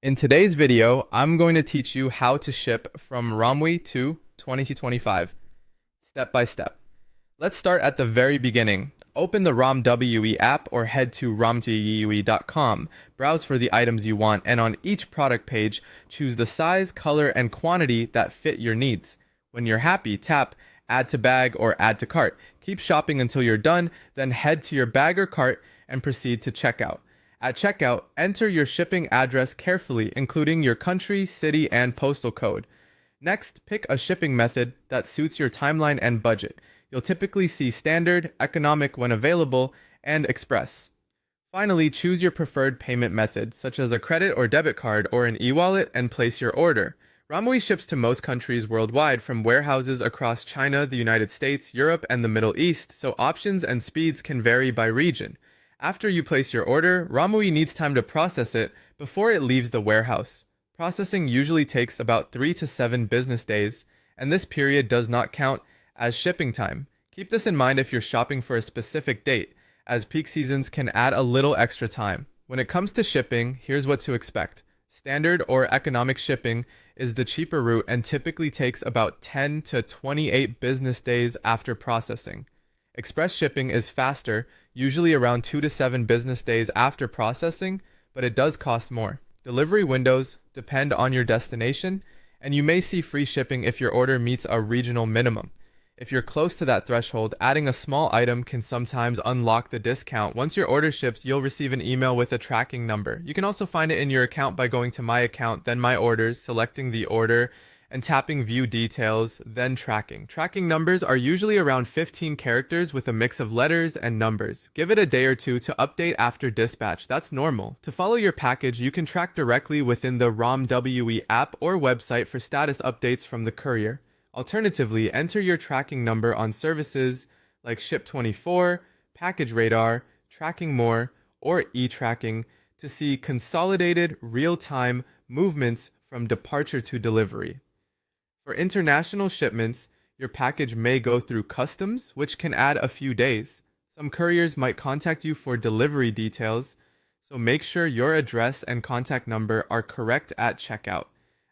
In today's video, I'm going to teach you how to ship from Romwe to 2025, step by step. Let's start at the very beginning. Open the Romwe app or head to romwe.com. Browse for the items you want, and on each product page, choose the size, color, and quantity that fit your needs. When you're happy, tap Add to Bag or Add to Cart. Keep shopping until you're done, then head to your bag or cart and proceed to checkout. At checkout, enter your shipping address carefully, including your country, city, and postal code. Next, pick a shipping method that suits your timeline and budget. You'll typically see standard, economic when available, and express. Finally, choose your preferred payment method, such as a credit or debit card or an e-wallet, and place your order. Romwe ships to most countries worldwide from warehouses across China, the United States, Europe, and the Middle East, so options and speeds can vary by region. After you place your order, Romwe needs time to process it before it leaves the warehouse. Processing usually takes about 3 to 7 business days, and this period does not count as shipping time. Keep this in mind if you're shopping for a specific date, as peak seasons can add a little extra time. When it comes to shipping, here's what to expect. Standard or economic shipping is the cheaper route and typically takes about 10 to 28 business days after processing. Express shipping is faster, usually around 2 to 7 business days after processing, but it does cost more. Delivery windows depend on your destination, and you may see free shipping if your order meets a regional minimum. If you're close to that threshold, adding a small item can sometimes unlock the discount. Once your order ships, you'll receive an email with a tracking number. You can also find it in your account by going to My Account, then My Orders, selecting the order, and tapping View Details, then Tracking. Tracking numbers are usually around 15 characters with a mix of letters and numbers. Give it a day or two to update after dispatch. That's normal. To follow your package, you can track directly within the Romwe app or website for status updates from the courier. Alternatively, enter your tracking number on services like Ship24, Package Radar, Tracking More, or e-tracking to see consolidated real-time movements from departure to delivery. For international shipments, your package may go through customs, which can add a few days. Some couriers might contact you for delivery details, so make sure your address and contact number are correct at checkout.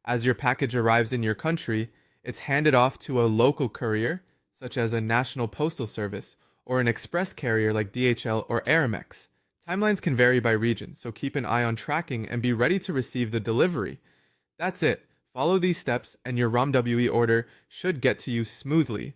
As your package arrives in your country, it's handed off to a local courier, such as a national postal service, or an express carrier like DHL or Aramex. Timelines can vary by region, so keep an eye on tracking and be ready to receive the delivery. That's it. Follow these steps and your Romwe order should get to you smoothly.